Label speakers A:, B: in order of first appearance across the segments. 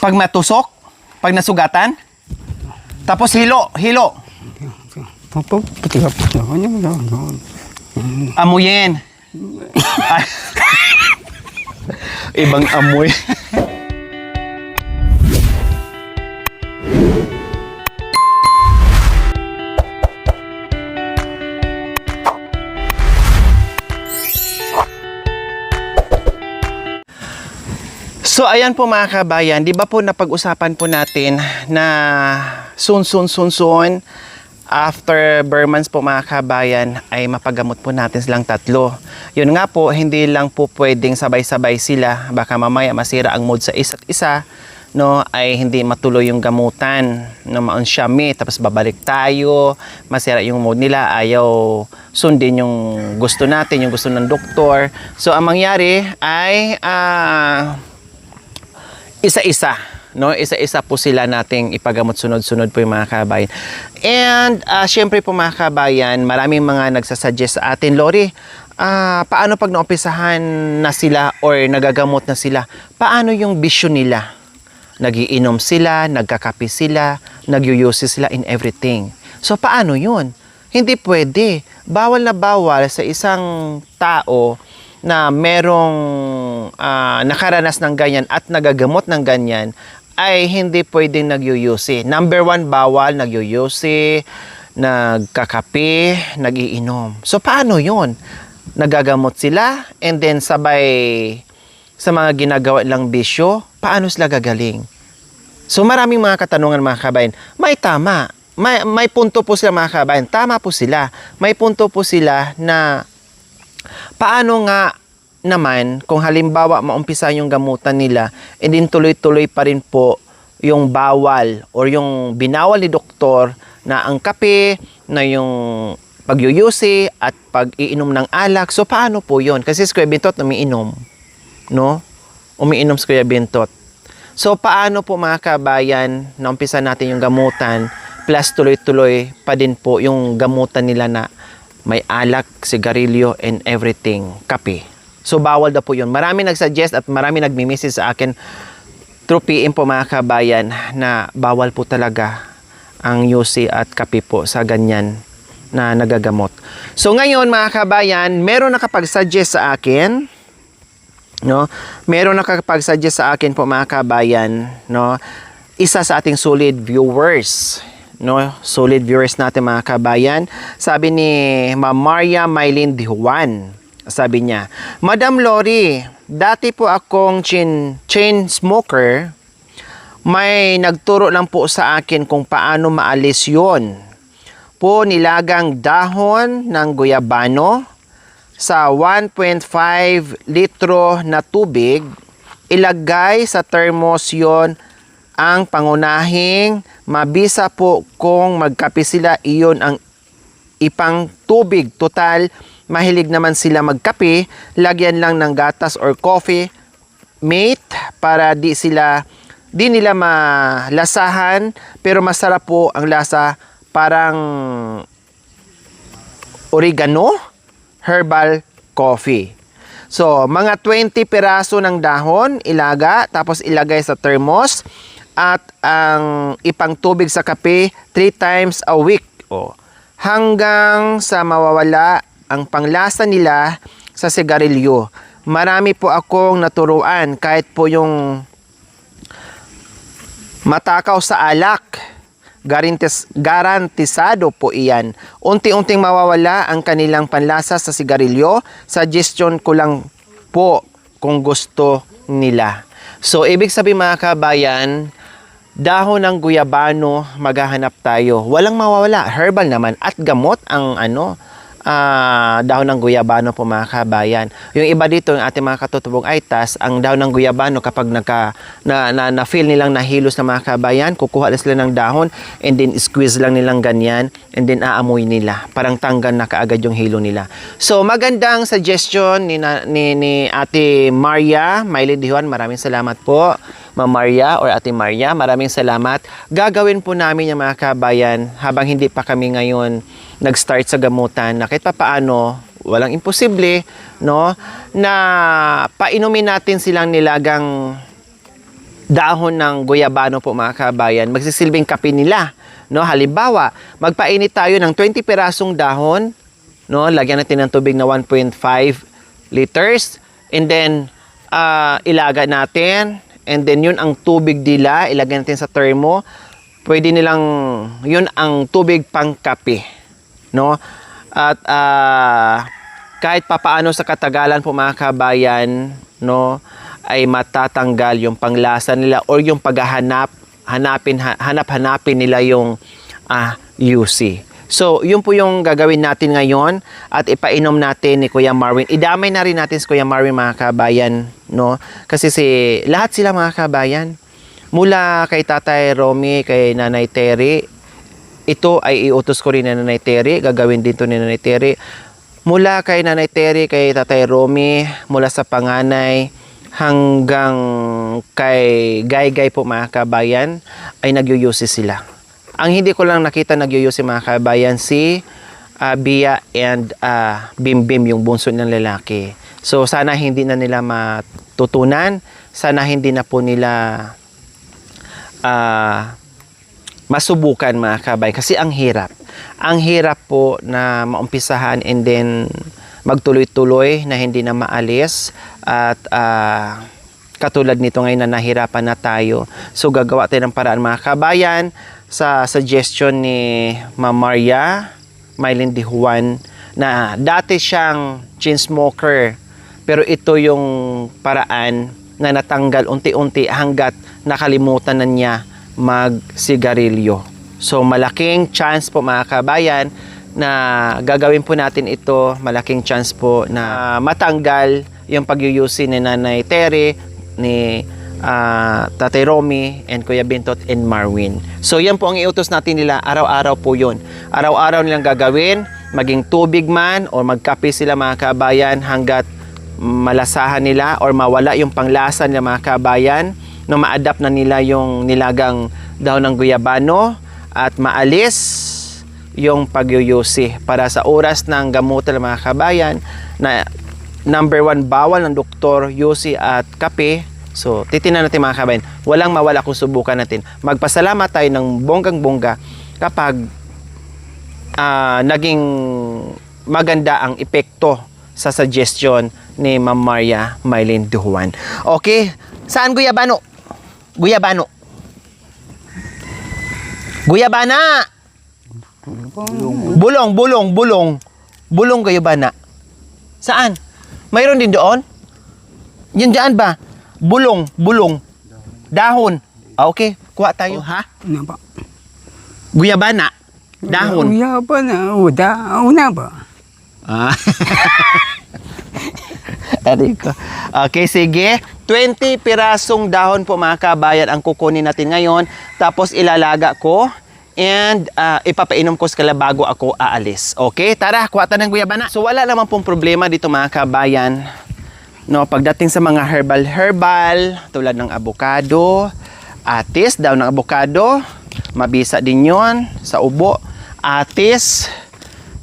A: Pag matusok, pag nasugatan, tapos hilo. Amuyin. Ay. Ibang amoy. So ayan po mga kabayan, di ba po napag-usapan po natin na soon after Burmans po mga kabayan ay mapagamot po natin silang tatlo. Yun nga po, hindi lang po pwedeng sabay-sabay sila, baka mamaya masira ang mood sa isa't isa, no, ay hindi matuloy yung gamutan, no, maunsyami, tapos babalik tayo, masira yung mood nila, ayaw sundin yung gusto natin, yung gusto ng doktor. So ang mangyari ay isa-isa, no? Isa-isa po sila nating ipagamot sunod-sunod po yung mga kabayan. And syempre po mga kabayan, maraming mga nagsasuggest sa atin, Lori, paano pag naumpisahan na sila or nagagamot na sila? Paano yung bisyo nila? Nagiinom sila, nagkakape sila, nagyuyusi sila in everything. So paano yun? Hindi pwede. Bawal na bawal sa isang tao na merong nakaranas ng ganyan at nagagamot ng ganyan ay hindi pwedeng nagyuyusi. Number 1, bawal nagyuyusi, nagkakape, nagiinom. So paano yun? Nagagamot sila and then sabay sa mga ginagawa lang bisyo, paano sila gagaling? So maraming mga katanungan mga kabayan. May tama. May punto po sila mga kabayan. Tama po sila. May punto po sila na paano nga naman kung halimbawa maumpisa yung gamutan nila and din tuloy-tuloy pa rin po yung bawal or yung binawal ni doktor na ang kape, na yung pagyuyusi at pag-iinom ng alak. So paano po yun? Kasi si Kuya Bintot umiinom, no? Umiinom si Kuya Bintot. So paano po mga kabayan na umpisa natin yung gamutan plus tuloy-tuloy pa din po yung gamutan nila na may alak, sigarilyo, and everything, kape. So, bawal na po yun. Marami nagsuggest at marami nagmi-message sa akin through PM po mga kabayan na bawal po talaga ang yusi at kape po sa ganyan na nagagamot. So, ngayon mga kabayan, meron nakapag-suggest sa akin, no? Meron nakapag-suggest sa akin po mga kabayan, no? Isa sa ating solid viewers, no, solid viewers natin mga kabayan. Sabi ni Ma'am Maria Maylin Dihuan, sabi niya, Madam Lori, dati po akong chain smoker. May nagturo lang po sa akin kung paano maalis yon. Po nilagang dahon ng guyabano sa 1.5 litro na tubig, ilagay sa thermos yon. Ang pangunahing mabisa po kung magkape sila, iyon ang ipang tubig. Total, mahilig naman sila magkape, lagyan lang ng gatas or coffee mate para di nila malasahan, pero masarap po ang lasa, parang oregano, herbal coffee. So, mga 20 piraso ng dahon, ilaga, tapos ilagay sa thermos, at ang ipang tubig sa kape 3 times a week. Hanggang sa mawawala ang panglasa nila sa sigarilyo. Marami po akong naturuan, kahit po yung matakaw sa alak. Garantisado po iyan. Unti-unting mawawala ang kanilang panlasa sa sigarilyo. Suggestion ko lang po kung gusto nila. So, ibig sabihin mga kabayan, dahon ng guyabano, maghahanap tayo. Walang mawawala. Herbal naman at gamot ang dahon ng guyabano po mga kabayan. Yung iba dito, yung ating mga katutubong aitas, ang dahon ng guyabano kapag na-feel nilang nahilos na mga kabayan, kukuha sila ng dahon and then squeeze lang nilang ganyan and then aamoy nila. Parang tanggal na kaagad yung hilo nila. So magandang suggestion ni Ate Maria Maylin Dihuan. Maraming salamat po. Ma'am Maria or Ate Maria, maraming salamat. Gagawin po namin yung mga kabayan habang hindi pa kami ngayon nag-start sa gamutan na kahit pa paano, walang imposible, no, na painumin natin silang nilagang dahon ng guyabano po mga kabayan, magsisilbing kape nila. No, halimbawa, magpainit tayo ng 20 pirasong dahon, no, lagyan natin ng tubig na 1.5 liters, and then ilaga natin, and then yun ang tubig nila, ilagay natin sa termo. Pwede nilang, yun ang tubig pang kape, no? At kahit papaano sa katagalan po mga kabayan, no, ay matatanggal yung panglasa nila or yung hanap-hanapin nila yung UC. So, yun po yung gagawin natin ngayon at ipainom natin ni Kuya Marvin. Idamay na rin natin si Kuya Marvin mga kabayan, no? Kasi lahat sila mga kabayan, mula kay Tatay Romy, kay Nanay Terry, ito ay iutos ko rin na Nanay Terry, gagawin din to ni Nanay Terry. Mula kay Nanay Terry, kay Tatay Romy, mula sa panganay, hanggang kay Gay po mga kabayan, ay nagyuyusi sila. Ang hindi ko lang nakita nagyuyusi mga kabayan, si Bia and Bimbim, yung bunso ng lalaki. So sana hindi na nila matutunan, sana hindi na po nila masubukan mga kabayan. Kasi ang hirap po na maumpisahan and then magtuloy-tuloy na hindi na maalis at katulad nito ngayon na nahirapan na tayo. So gagawa tayo ng paraan mga kabayan sa suggestion ni Ma'am Maria Mylene de Juan na dati siyang chain smoker, pero ito yung paraan na natanggal unti-unti hanggat nakalimutan na niya magsigarilyo. So malaking chance po mga kabayan na gagawin po natin ito, malaking chance po na matanggal yung pagyuyusi ni Nanay Terry, ni Tatay Romy, and Kuya Bintot and Marwin. So yan po ang iutos natin nila, araw-araw po yun. Araw-araw nilang gagawin, maging tubig man o magkape sila mga kabayan hanggat malasahan nila or mawala yung panglasa nila mga kabayan, no, ma-adapt na nila yung nilagang dahon ng guyabano at maalis yung pagyuyusi para sa oras ng gamutan ng mga kabayan na number 1 bawal ng doktor, yusi at kape. So titinan natin mga kabayan, walang mawala kung subukan natin. Magpasalamat tayo ng bonggang-bongga kapag naging maganda ang epekto sa suggestion ni Ma'am Maria Mylene de Juan. Okay, saan guyabano? Guyabana! Bulong guyabana. Saan? Mayroon din doon? Yan dyan ba? Bulong. Dahon. Okay, kuha tayo. Ha?
B: Ano ba?
A: Guyabana. Dahon.
B: Guyabana. Una ba?
A: Okay, sige. 20 pirasong dahon po mga kabayan ang kukunin natin ngayon. Tapos ilalaga ko. And ipapainom ko sila bago ako aalis. Okay, tara, kuha tayo ng guyabana. So wala naman pong problema dito mga kabayan. No, pagdating sa mga herbal, tulad ng avocado, atis, daw ng avocado, mabisa din yon sa ubo, atis,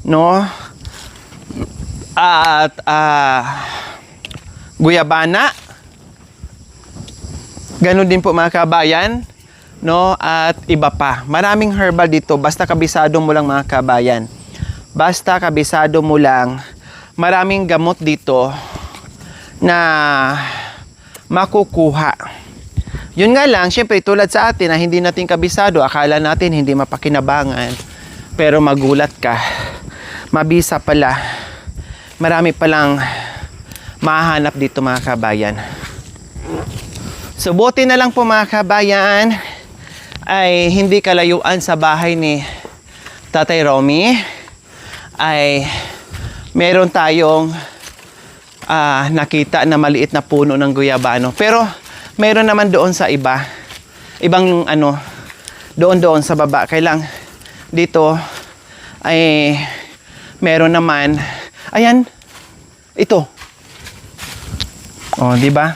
A: no, at guyabana. Ganun din po mga kabayan, no, at iba pa. Maraming herbal dito, basta kabisado mo lang mga kabayan. Basta kabisado mo lang, maraming gamot dito na makukuha. Yun nga lang, syempre tulad sa atin na hindi natin kabisado, akala natin hindi mapakinabangan, pero magulat ka. Mabisa pala. Marami palang mahanap dito mga kabayan. So buti na lang po mga kabayan ay hindi kalayuan sa bahay ni Tatay Romy ay meron tayong nakita na maliit na puno ng guyabano. Pero meron naman doon sa ibang doon sa baba. Kailang dito ay meron naman, ayan, ito. Oh, di ba?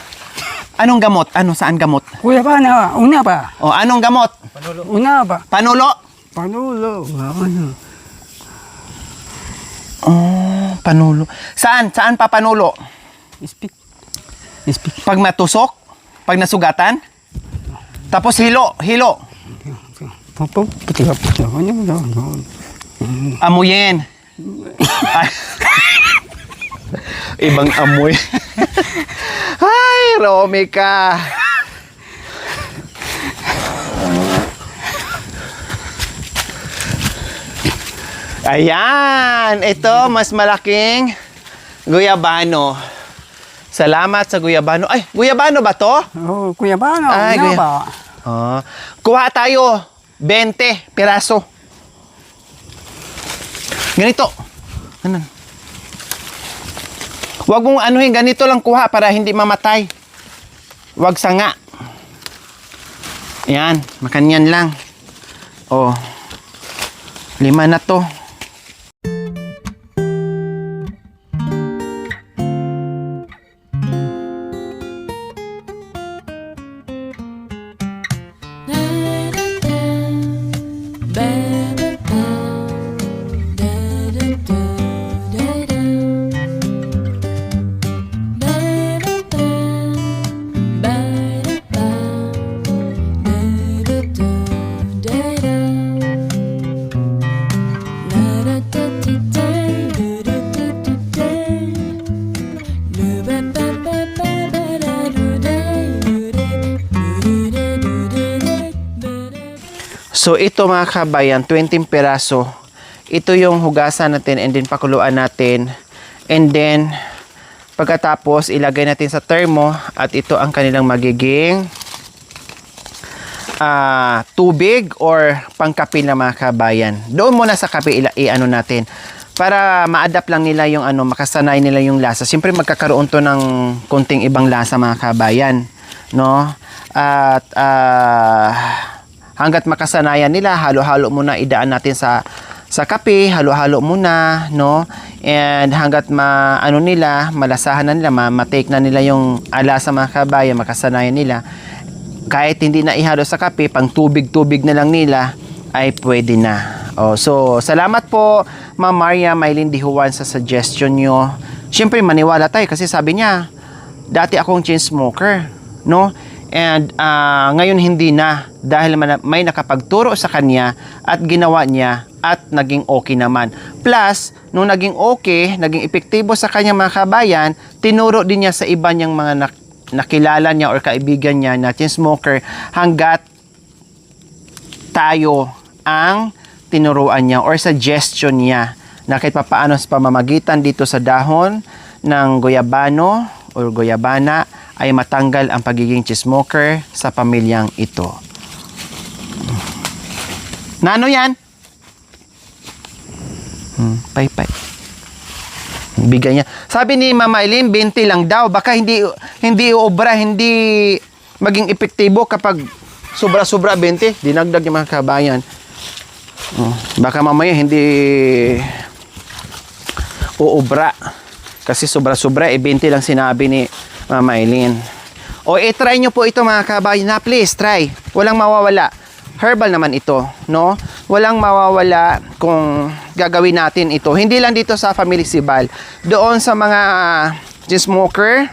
A: Anong gamot? Saan gamot?
B: Guyabana. Una ba?
A: Oh, anong gamot?
B: Una ba?
A: Panulo.
B: Panulo. Ano?
A: Oh, panulo. Saan pa panulo?
B: Speak.
A: Pag matusok? Pag nasugatan? Tapos hilo. Amuyin. Ay. Ibang amoy. Ay, Romy ka. Ayan, ito mas malaking guyabano. Salamat sa guyabano. Ay, guyabano ba to?
B: Oh, kuya ba? Ano?
A: Ay,
B: Una
A: kuya.
B: ba?
A: Oh. Kuha tayo 20 piraso. Ganito. Ano? Huwag mong anuhin, ganito lang kuha para hindi mamatay. Huwag sanga. Yan, makanyan lang. Oh. 5 na to. So ito mga kabayan, 20 peraso. Ito yung hugasan natin and then pakuluan natin. And then pagkatapos ilagay natin sa termo at ito ang kanilang magiging tubig or pangkape na mga kabayan. Doon muna sa kape i-ano natin para ma-adapt lang nila yung ano, makasanay nila yung lasa. Siyempre magkakaroon to ng konting ibang lasa mga kabayan, no? At hanggat makasanayan nila, halo-halo muna idaan natin sa kape, halo-halo muna, no? And hanggat ano nila, malasahan na nila, ma-take na nila yung alasa mga kabayan, makasanayan nila. Kahit hindi na ihalo sa kape, pang tubig-tubig na lang nila, ay pwede na. Oh, so, salamat po, Ma'am Maria Maylin Dihuan sa suggestion nyo. Siyempre, maniwala tayo kasi sabi niya, dati akong chain smoker, no? And ngayon hindi na dahil may nakapagturo sa kanya at ginawa niya at naging okay naman. Plus, nung naging okay, naging epektibo sa kanya mga kabayan, tinuro din niya sa iba niyang mga nakilala niya or kaibigan niya na chain smoker hanggat tayo ang tinuruan niya or suggestion niya na kahit papaano sa pamamagitan dito sa dahon ng goyabano or goyabana ay matanggal ang pagiging smoker sa pamilyang ito. Nano yan? Pay. Bigay niya. Sabi ni Mama Eileen, 20 lang daw. Baka hindi obra, hindi maging epektibo kapag sobra-sobra 20. Dinagdag yung mga kabayan. Baka mamaya hindi uobra. Kasi sobra-sobra, 20 lang sinabi ni Mama Eileen. O, try nyo po ito mga kabayan na. Please, try. Walang mawawala. Herbal naman ito, no? Walang mawawala kung gagawin natin ito. Hindi lang dito sa Family Sibal. Doon sa mga chain smoker,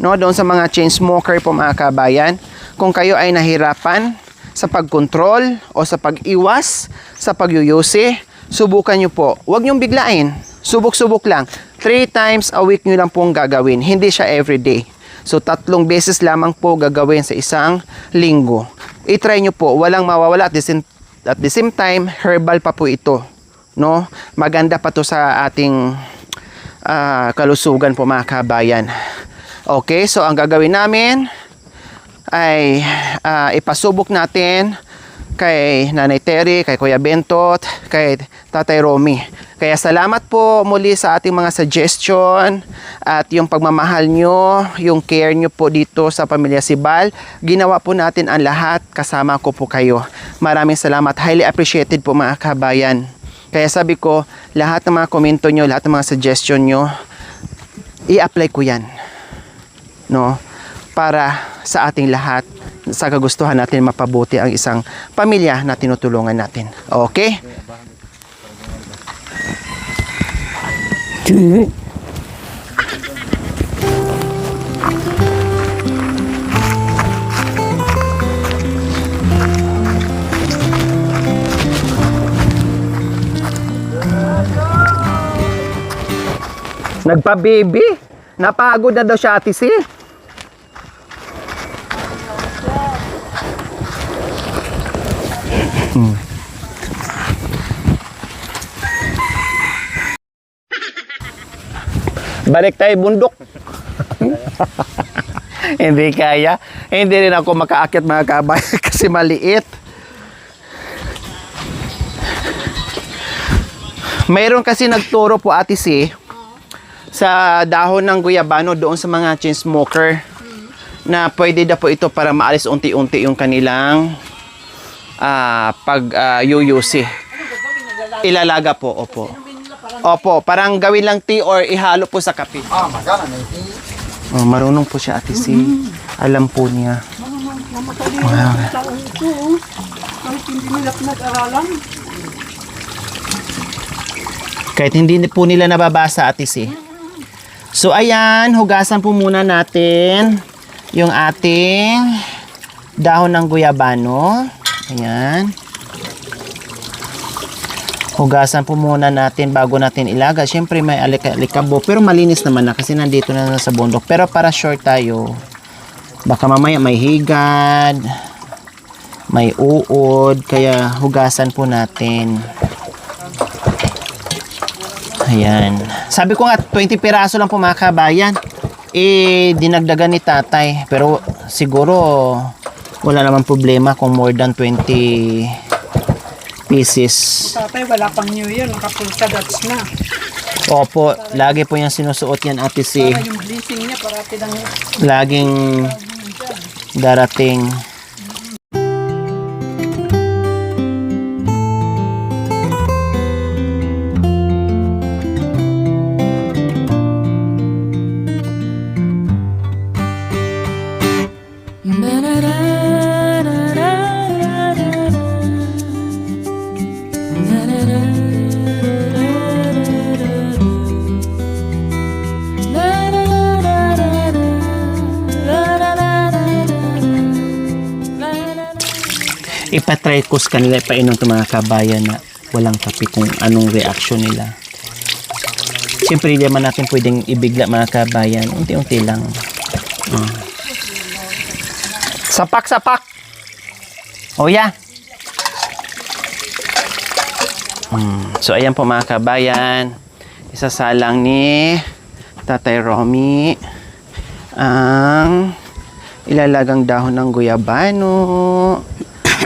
A: no? Doon sa mga chain smoker po mga kabayan, kung kayo ay nahirapan sa pagkontrol o sa pag-iwas, sa pagyuyusi, subukan nyo po. Huwag nyong biglain. Subok-subok lang. 3 times a week nyo lang pong gagawin. Hindi siya everyday. So, 3 beses lamang po gagawin sa isang linggo. I-try nyo po. Walang mawawala. At the same time, herbal pa po ito. No? Maganda pa to sa ating kalusugan po mga kabayan. Okay, so ang gagawin namin ay ipasubok natin kay Nanay Terry, kay Kuya Bentot, kay Tatay Romy. Kaya salamat po muli sa ating mga suggestion at yung pagmamahal nyo, yung care nyo po dito sa Pamilya Sibal. Ginawa po natin ang lahat, kasama ko po kayo. Maraming salamat. Highly appreciated po mga kabayan. Kaya sabi ko, lahat ng mga komento nyo, lahat ng mga suggestion nyo, i-apply ko yan. No? Para sa ating lahat, sa kagustuhan natin mapabuti ang isang pamilya na tinutulungan natin. Okay? Nagpa-baby. Napagod na daw siya, Ate Si. Balik tayo bundok. Hindi kaya. Hindi rin ako makaakyat mga kabayan kasi maliit. Mayroon kasi nagturo po, Ate Si, sa dahon ng guyabano doon sa mga chain smoker na pwede na po ito para maalis unti-unti yung kanilang yuyusi. Ilalaga po, opo. Opo, parang gawin lang tea or ihalo po sa kape. Oh, marunong po siya, Ate Si. Alam po niya. Wow. Kahit hindi po nila nababasa, Ate Si. So, ayan, hugasan po muna natin yung ating dahon ng guyabano. Ayan. Hugasan po muna natin bago natin ilaga. Siyempre may alikabo, pero malinis naman na kasi nandito na sa bundok. Pero para sure tayo, baka mamaya may higad, may uod, kaya hugasan po natin. Ayan. Sabi ko nga, 20 piraso lang po mga kabayan. Dinagdagan ni tatay. Pero siguro, wala naman problema kung more than 20 pieces.
B: Tatay, wala pang New Year. Naka-full dots na.
A: Opo, lagi po yung sinusuot yan, Ate Si.
B: Para yung blessing niya, parati lang
A: Laging darating. Ipatry ko sa kanila, ipainom itong mga kabayan na walang kape kung anong reaction nila. Siyempre, hindi naman natin pwedeng ibigla mga kabayan. Unti-unti lang. Sapak! Oh, yeah. So, ayan po mga kabayan. Isasalang ni Tatay Romy ang ilalagang dahon ng guyabano.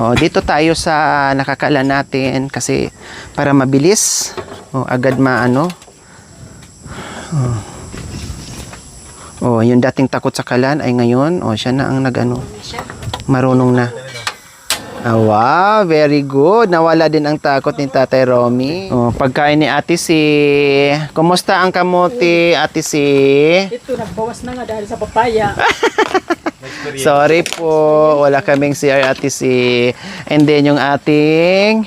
A: Oh, dito tayo sa nakakalan natin kasi para mabilis. Oh, agad maano. Oh, yung dating takot sa kalan ay ngayon, oh, siya na ang nagano. Marunong na. Wow, very good. Nawala din ang takot ni Tatay Romy. Oh, pagkain ni Ate Si. Kumusta ang kamote, Ate Si?
B: ito, nagbawas na nga dahil sa papaya.
A: Sorry po, wala kaming CR, Ate Si. And then yung ating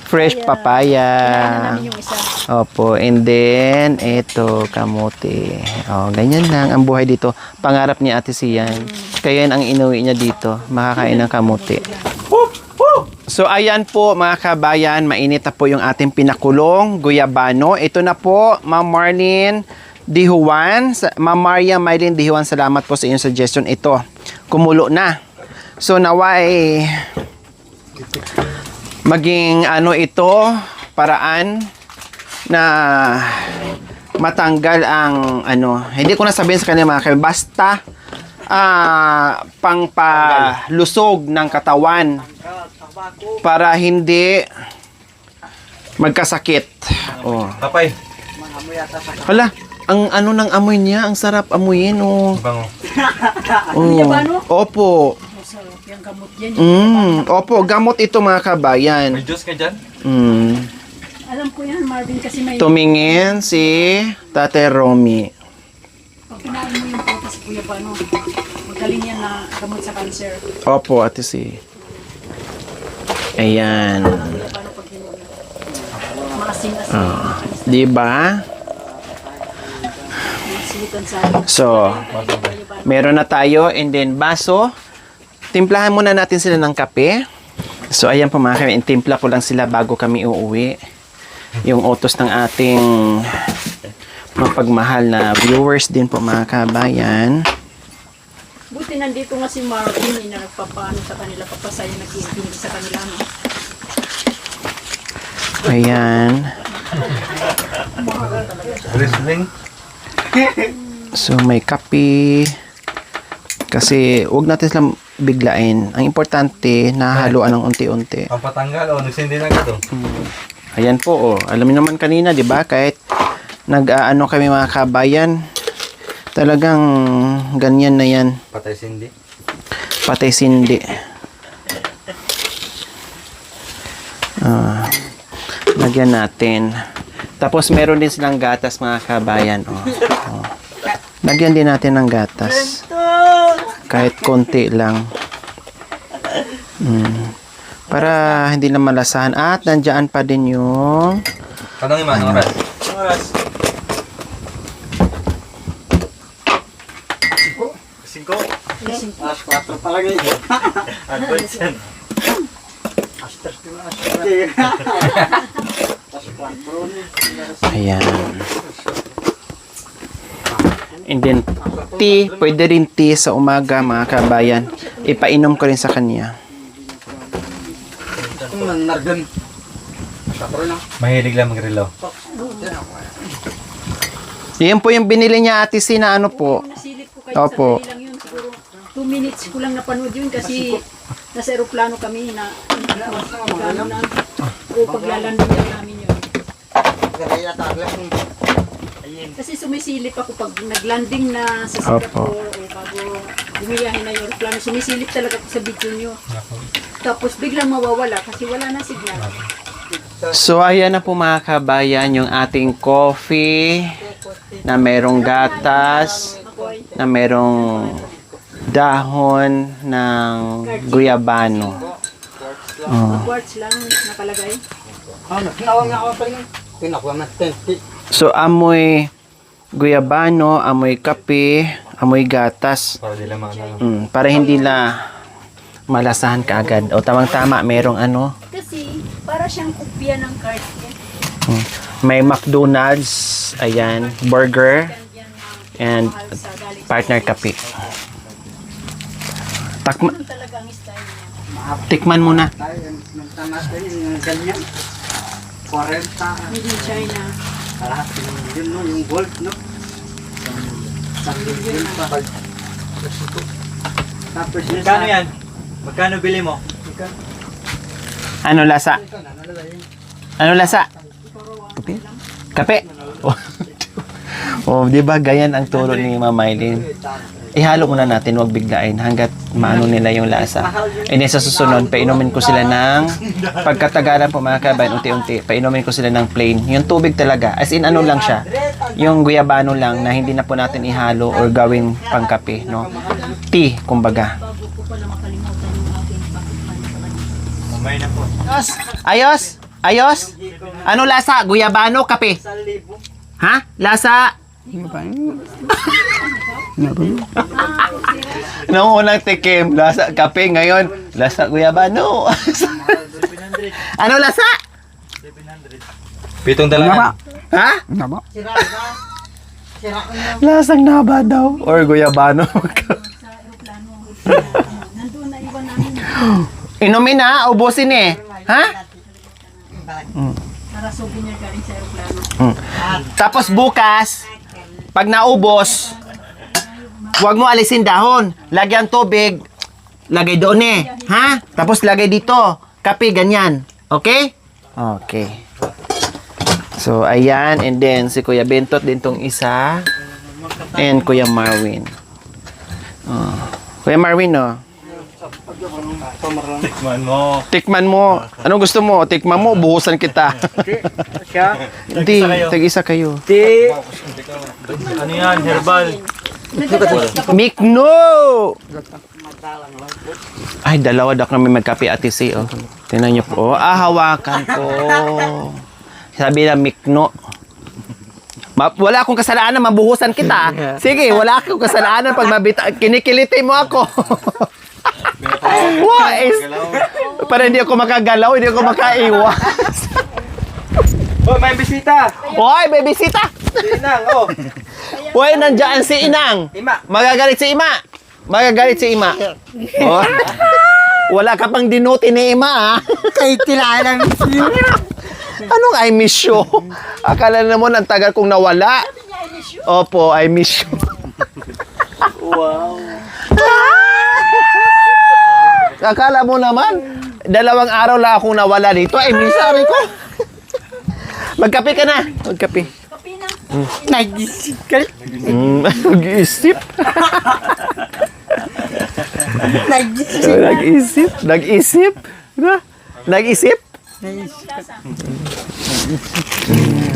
A: fresh papaya.
B: Namin yung isa.
A: Opo, and then ito, kamote. Oh, ganyan lang ang buhay dito. Pangarap ni Ate Si yan. Kaya yan ang inuwi niya dito, makakain ng kamote. So ayan po mga kabayan, mainit na po yung ating pinakulong guyabano. Ito na po, Ma'am Marlene Dihuan, Ma'am Maria Mylene Dihuan, salamat po sa inyong suggestion. Ito, kumulo na. So naway maging ano ito, paraan na matanggal ang ano, hindi ko na sabihin sa kanila mga kabayan, basta pangpalusog ng katawan para hindi magkasakit. Oh.
C: Papay.
A: Hala, ang ano ng amoy niya, ang sarap amuyin, oh.
C: Bango.
A: Oh. Opo.
B: Yung gamot yan.
A: Opo, gamot ito mga kabayan.
C: May juice ka dyan?
B: Alam ko yan, Marvin, kasi may...
A: Tumingin si Tate Romy.
B: Pag kinain mo yung putas, kuya pa, ano, magaling yan na gamot sa cancer.
A: Opo, Ate Si. Ayan.
B: Maasin-asin.
A: Diba?
B: Silutan sa...
A: So, meron na tayo and then baso. Timplahan muna natin sila ng kape. So, ayan po mga kami. Timpla ko lang sila bago kami uuwi. Yung utos ng ating mapagmahal na viewers din po mga kabayan.
B: Buti nandito nga si Marvin na nagpapaano sa kanila, papasaya, nag-iintinig sa kanila. No?
A: Ayan.
C: Wrestling.
A: So may kape. Kasi huwag natin silang biglain. Ang importante, nahaluan ng unti-unti.
C: Pampatanggal o nagsindi na ka to.
A: Ayan po, oh. Alam niyo naman kanina, di ba? Kahit nag-ano kami mga kabayan, talagang ganyan na yan.
C: Patay sindi.
A: Patay sindi. Lagyan natin. Tapos meron din silang gatas mga kabayan. Oh. Oh. Lagyan din natin ng gatas. Kahit konti lang. Para hindi na malasahan. At nandiyan pa din yung
C: Tanongin mo, anong oras? Cinco? Alas 4 pa lang eh. Advance yan.
A: ayan. And then tea, pwede rin tea sa umaga mga kabayan. Ipainom ko rin sa kanya.
C: Mahilig lang mag-relo.
A: Yan po yung binili niya ate si na ano po.
B: Nasilip ko kayo
A: Opo.
B: sa lang yun. Siguro 2 minutes ko lang napanood yun kasi nasa aeroplano kami na aeroplano na o paglalanding lang namin yun. Kasi sumisilip ako pag naglanding na sa Singapore o bago bumiyahin na yung aeroplano, sumisilip talaga ako sa video nyo. Tapos biglang mawawala kasi wala na signal.
A: So ayan na po mga kabayan yung ating coffee na merong gatas, na merong dahon ng guyabano.
B: Quartz lang nakalagay.
A: So amoy guyabano, amoy kape, amoy gatas.
C: Para di lang ano.
A: Para hindi na malasahan kaagad. O tamang-tama, merong ano,
B: Kasi para siyang kopya ng card niya.
A: may McDonald's, ayan, burger, and partner kape.
B: Ano talaga ang style niya?
A: Tikman muna.
B: Made in China.
C: Magkano yan? Magkano bili mo?
A: Ano lasa? Ano lasa? Kape? Kape? Oh, di ba ganyan ang turo ni Ma'am Mylene? Ihalo muna natin, huwag biglain hanggat maano nila yung lasa. And then sa susunod, painumin ko sila ng pagkatagalan po mga kabayan, unti-unti. Painumin ko sila ng plain. Yung tubig talaga. As in ano lang siya. Yung guyabano lang na hindi na po natin ihalo or gawing pangkape, no? Tea, kumbaga.
B: Bago ko pala makalimutan yung aking pakikman sa kanya.
C: Mamay na po.
A: Ayos? Ayos? Ano lasa? Guyabano, kape? Ha? Lasa? Noong unang tikim, lasa kape. Ngayon, lasa guyabano. Ano lasa?
C: 7 dalagan.
A: Ha? Lasang naba daw. Or guyabano.
B: Sa aeroplano. Nandun na iwan namin.
A: Inumin na, ubusin eh. Ha?
B: Para souvenir galing sa aeroplano.
A: Tapos bukas, pag naubos, huwag mo alisin dahon. Lagyan tubig, lagay doon eh. Ha? Tapos lagay dito. Kape, ganyan. Okay? Okay. So, ayan. And then, si Kuya Bentot din tong isa. And Kuya Marwin. Oh. Kuya Marwin, oh.
C: Tikman mo.
A: Tikman mo. Anong gusto mo? Tikman mo, buhusan kita. Hindi, tag-isa kayo.
C: Ano yan? Herbal.
A: Mikno! Ay, dalawa daw kami magkape ate si, oh. Tingnan niyo po. Hawakan ko. Sabi na Mikno. Wala akong kasalanan, mabuhusan kita. Sige, wala akong kasalanan pag kinikiliti mo ako. Para hindi ako makagalaw, hindi ako makaiwas.
C: Oh, may bisita.
A: Hoy, may bisita!
C: Sinang, oh.
A: Hoy, nandiyan si Inang.
C: Ima.
A: Magagalit si Ima. Magagalit si Ima. Oh. Wala ka pang dinuti ni Ima, ha?
D: Kay tilalang siya.
A: Anong I miss you? Akala naman ang tagal kong nawala. Opo, I miss you.
C: Wow.
A: Akala mo naman, 2 araw lang akong nawala dito. Ay, sorry ko. Magkape ka na. Magkape.
B: Kapi na.
D: Nag-isip ka.
A: Nag-iisip.
D: Nag-isip.
A: Nag-isip. Nag-isip. Nag-isip?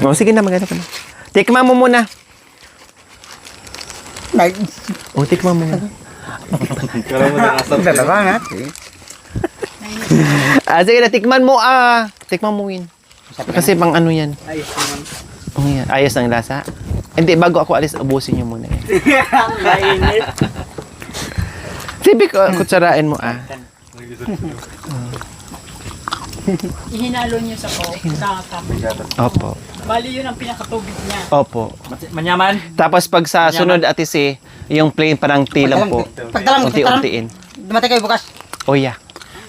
A: Oh, sige na, maganda ka na. Tikman mo muna.
D: Nag-isip.
A: Oh, tikman mo muna.
C: Kala mo na asap.
D: Dalawa natin.
A: Sige na, tikman mo. Tikman mo, Win. Kasi pang ano yan.
D: Ayos naman.
A: Oh, yan. Ayos ang lasa. Hindi, bago ako alis, ubusin nyo muna.
D: Mainit.
A: Sige, kutsarain mo,
B: Ihinalo niyo sa kamay.
A: Opo.
B: Bali yun ang pinakatubig niya.
A: Opo.
C: Manyaman.
A: Tapos pag sa sunod, Ate Si, yung plain parang tilang po.
D: Pagdalang,
A: Unti-untiin.
D: dumatay kayo bukas.
A: Oh, yeah.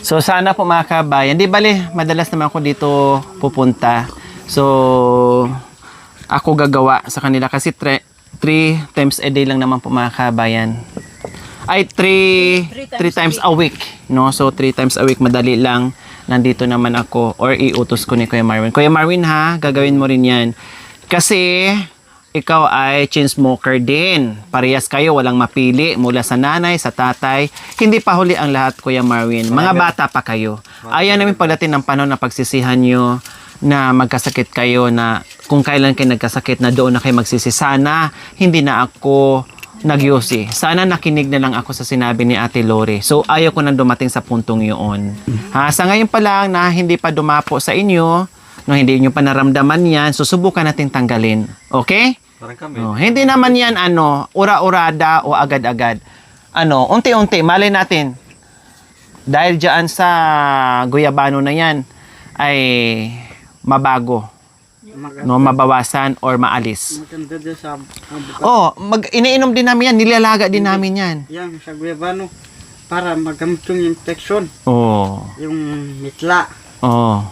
A: So, sana po mga kabayan. Di bali, madalas naman ako dito pupunta. So, ako gagawa sa kanila kasi 3 times a day lang naman po mga kabayan. Ay, 3 times a week. No? So, 3 times a week, madali lang. Nandito naman ako or iutos ko ni Kuya Marvin. Kuya Marvin ha, gagawin mo rin yan. Kasi, ikaw ay chain smoker din. Parehas kayo, walang mapili mula sa nanay, sa tatay. Hindi pa huli ang lahat, Kuya Marvin. Mga bata pa kayo. Ayaw namin pagdating ng panahon na pagsisihan nyo na magkasakit kayo, na kung kailan kayo nagkasakit na doon na kayo magsisi. Sana hindi na ako nagyusi. Sana nakinig na lang ako sa sinabi ni Ate Lori. So ayaw ko nang dumating sa puntong yun. Ha, sa ngayon pa lang na hindi pa dumapo sa inyo, no, hindi nyo pa naramdaman yan, susubukan natin tanggalin. Okay?
C: Parang kami.
A: Oh, hindi naman yan ura-urada o agad-agad. Unti-unti, malay natin. Dahil dyan sa guyabano na yan, ay mabago. No, mabawasan or maalis.
D: Maganda din sa bukas.
A: Oh, iniinom din namin yan, nilalaga din namin yan.
D: Yan, sa guyabano. Para magamit yung infection.
A: Oh.
D: Yung mitla.
A: Oh.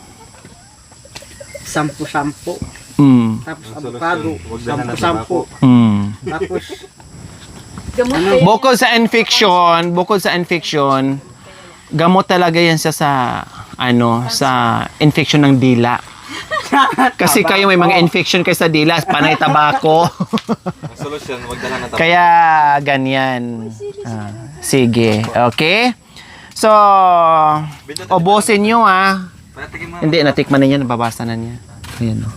D: Sampu-sampu. Tapos avocado. Sampu-sampu. Tapos,
B: Gamot
D: Ano?
B: kayo.
A: Bukod sa infection, gamot talaga yan siya sa sa infection ng dila. Kasi kayo may mga infection kayo sa dila, panay tabako.
C: Ang solusyon, magdala na tayo.
A: Kaya ganyan. Sige, okay? So, ubusin nyo
C: Panatigin mo.
A: Hindi, natikman na niya, nababasan na niya. Ayan o.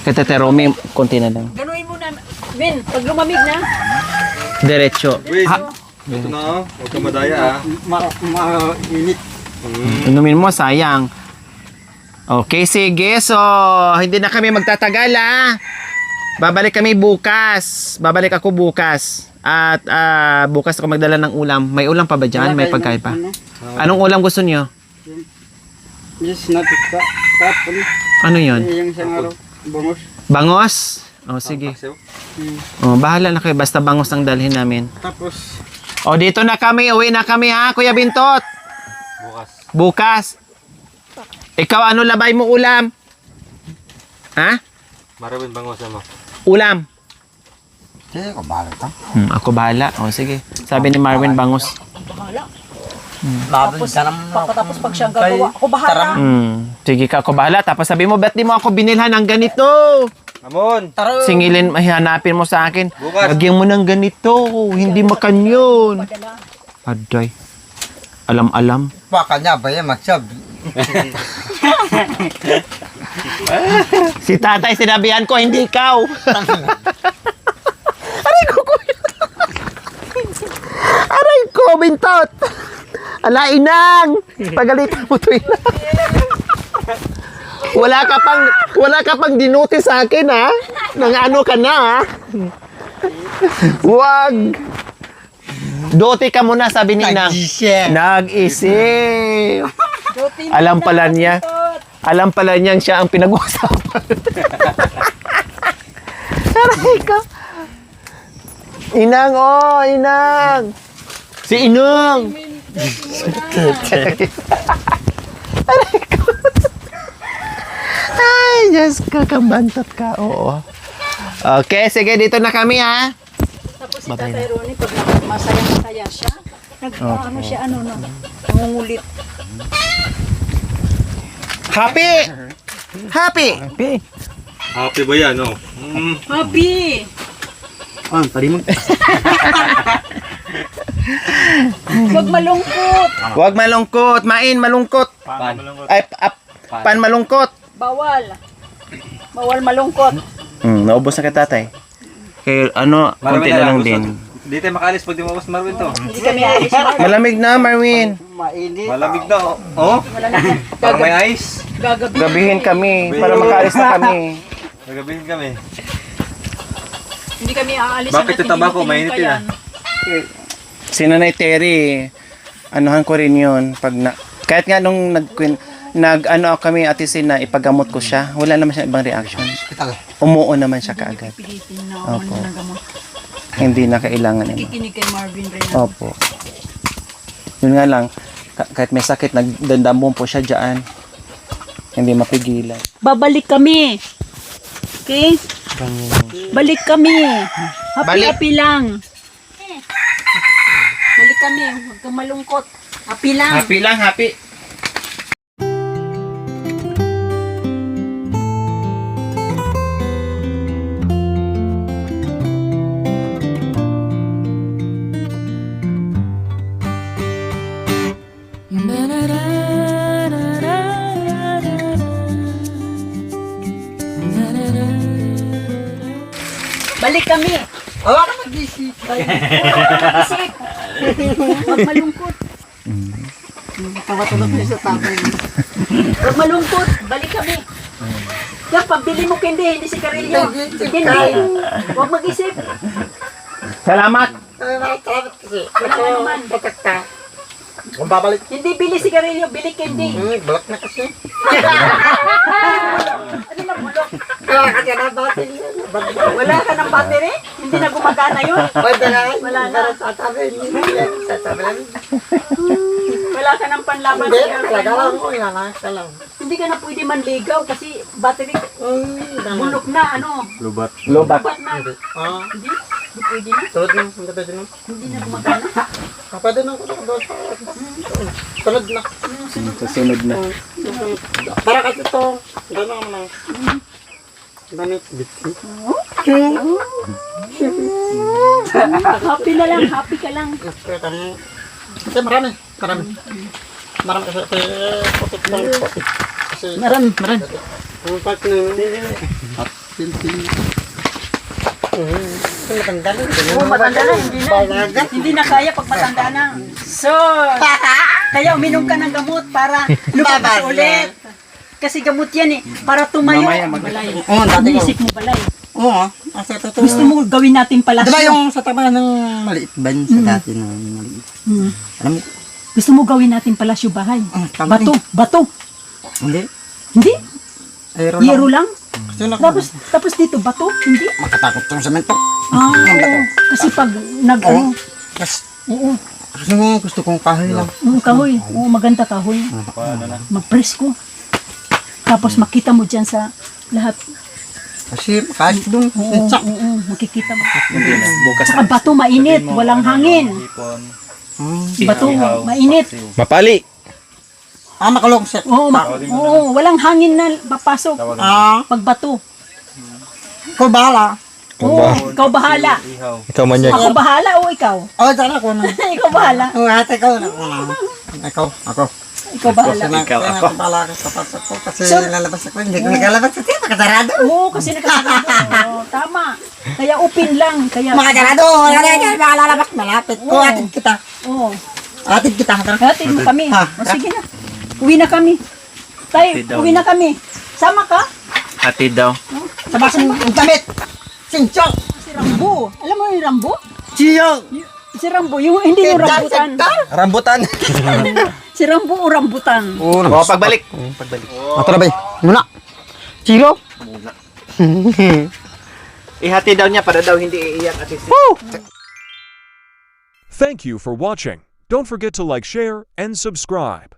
A: Kaya Tete Romy, konti na lang.
B: Ganuin mo na. Vin, pag lumamig na.
A: Diretso.
C: Wait. Ito na, oh. Huwag ka madaya,
D: mainit.
A: Inumin mo, sayang. Okay, sige. So, hindi na kami magtatagal, Babalik kami bukas. Babalik ako bukas. At bukas ako magdala ng ulam. May ulam pa ba dyan? May pagkain pa? Anong ulam gusto niyo?
D: Yes, natika. Tapon.
A: Ano yon?
D: Yung isang araw. Bungos.
A: Bangos? Oh, sige. Oh, bahala na kayo. Basta bangos ang dalhin namin.
D: Tapos,
A: Oh, dito na kami. Uwi na kami, Kuya Bintot.
C: Bukas.
A: Bukas. Ikaw, ano labay mo ulam? Ha?
C: Marawin bangos mo.
A: Ulam.
D: sige ko bahala ka.
A: Ako bahala. O, sige. Sabi ni Marvin, bangus.
B: Bahala.
D: Tapos,
B: Pagkatapos pag siyang gagawa, ako bahala.
A: Sige ka, ako bahala. Tapos sabi mo, ba't di mo ako binilhan ng ganito?
C: Amon!
A: Singilin, hanapin mo sa akin.
C: Bukas.
A: Lagyan mo ng ganito. Hindi makanyon. Aday. Alam-alam.
D: Baka niya ba yan magsabi?
A: Si tatay, sinabihan ko, hindi ikaw. Aray ko, kuya. Aray ko, Bintot. Ala, inang. Pagalitan mo to, inang. Wala ka pang dinuti sa akin, Nang ano ka na, Wag. Dote ka muna, sabi ni inang.
D: Nag-isip.
A: Nag-isip. Alam pala niya. Alam pala niyang siya ang pinag-uusapan. Aray ko. Inang, oh, Inang. Si Inang. Aray ko. Ay, Diyos ko, kabantot ka. Oo. Okay, sige, dito na kami, ha?
B: Tapos si Tatay Ronnie, pag masaya-masaya siya, ano siya, nangungulit.
A: Happy! Happy!
C: Happy ba yan, no?
B: Happy!
D: Pari mo.
B: Huwag malungkot.
A: Huwag malungkot. Main, malungkot. Ay, pan malungkot.
B: Bawal. Bawal malungkot.
A: Naubos na ka, tatay. Kaya ano, konti na lang din.
C: Di tayo makalis pag di mabos Marvin to.
B: Hindi kami alis.
A: Malamig na, Marvin.
D: Mainit.
C: Malamig na, oh. Parang may ice.
B: Gagabi.
A: Gabihin kami para makaalis na kami.
C: Gagabihin kami.
B: Hindi kami aalis.
C: Bakit yung tabako? Mainit yun, ah.
A: Si Nanay Terry, anuhan ko rin yun. Kahit nga nung nag-ano kami, Ate Sin, na ipagamot ko siya, wala naman siya ibang reaction. Umuo naman siya kaagad.
B: Pilitin na
A: Opo.
B: ng gamot.
A: Hindi na kailangan naman.
B: Nakikinig kay Marvin rin.
A: Opo. Yun nga lang, kahit may sakit, nagdandambon po siya dyan. Hindi mapigilan.
B: Babalik kami. Okay? Balik kami. Happy-happy lang. Balik kami. Huwag kang malungkot. Happy lang.
A: Happy lang, happy.
B: Balik kami.
D: Wala ka mag-isip.
B: Isip. Huwag malungkot.
D: Nakakatulog na sa tatay.
B: Huwag malungkot. Balik kami. Kaya pabili mo hindi si Carillo. Hindi. Huwag mag-isip.
A: Salamat.
D: Salamat kasi.
B: Wala ka naman.
D: Patakta.
C: Kung babalik.
B: Hindi bili si Carillo. Bili candy.
D: Balak na kasi.
B: Ano na bulok?
D: Kaya kasi nabatin yan.
B: Wala ka ng battery? Hindi na gumagana yun?
D: Pwede na.
B: Wala na.
D: Sasabi. Hindi yan. Sasabi.
B: Wala ka ng panlaban
D: Hindi.
B: sa girlfriend
D: Talaga
B: mo?
D: lang ko yan. Talaga.
B: Hindi ka na pwede manligaw kasi battery bulok na,
C: Lubat.
A: Lobak.
B: Ba't na? Hindi? Hindi pwede na?
D: Tulad na. Hindi pwede na.
B: Hindi na gumagana?
D: Pwede na ako doon. Tulad na.
A: Susunod na.
D: Para kasi ito. Gano'n naman lang. Ganit.
B: Happy na lang, happy ka lang.
D: Kasi marami. Marami kasi putik lang. Kasi
B: Marami.
D: ang part na matanda na.
B: Oo, matanda na, hindi na kaya pag matanda na. So, kaya uminom ka ng gamot para lumabas ulit. Kasi gamot yan para tumayo. Balay.
D: Oo, dati ko.
B: Inisip mo balay.
D: Oo, kasi totoo.
B: Gusto mo gawin natin palasyo.
D: Diba yung sa tama ng maliit ban sa dati na maliit? Alam mo?
B: Gusto mo gawin natin palasyo bahay.
D: Tama
B: Bato.
D: Hindi.
B: Hindi?
D: Aero
B: Yero lang?
D: Kasi lang.
B: Tapos dito, bato? Hindi?
D: Makatakot tong semento.
B: Kasi pag
D: Yes.
B: oo,
D: Kasi gusto kong kahoy lang.
B: kahoy. Oo, maganda kahoy. Magpresko. Tapos makita mo dyan sa lahat.
D: Kasi kahit doon.
B: Oo,
D: Sa
B: makikita mo.
A: Bukas
B: Saka bato mainit, walang hangin. Bato mainit.
A: Mapali.
D: makulong siya.
B: Oo, walang hangin na papasok. Pag bato.
D: Ko bahala.
B: Oo, ikaw bahala.
C: Ikaw man
B: Ako bahala o ikaw?
D: Sana ko na.
B: Ikaw bahala.
D: Ate ko na. Ako.
B: Ikaw bahala.
D: Ako. Bahala ka sa pasok ko kasi lalabas ako. Hindi ko nagalabas sa tiyan. Makasarado.
B: Oo, kasi nakasarado. Tama. Kaya open lang. Kaya
D: Makasarado. Makalalabas. Malapit. Atid kita.
B: Oo.
D: Atid kita.
B: Hatid mo kami. O sige na. Uwi na kami. Tayo, uwi na kami. Sama ka?
A: Hatid daw.
D: Sabas ng damit. Sinchok.
B: Si Rambo. Alam mo yung Rambo?
D: Siyok.
B: Si Rambo, hindi yung rambutan.
C: Rambutan.
B: Si Rambo o rambutan.
D: Oo
A: O, pagbalik. Pagbalik.
D: Ato na ba? Muna. Chiro.
A: Ihati daw niya para daw hindi iiyak at
E: Thank you for watching. Don't forget to like, share, and subscribe.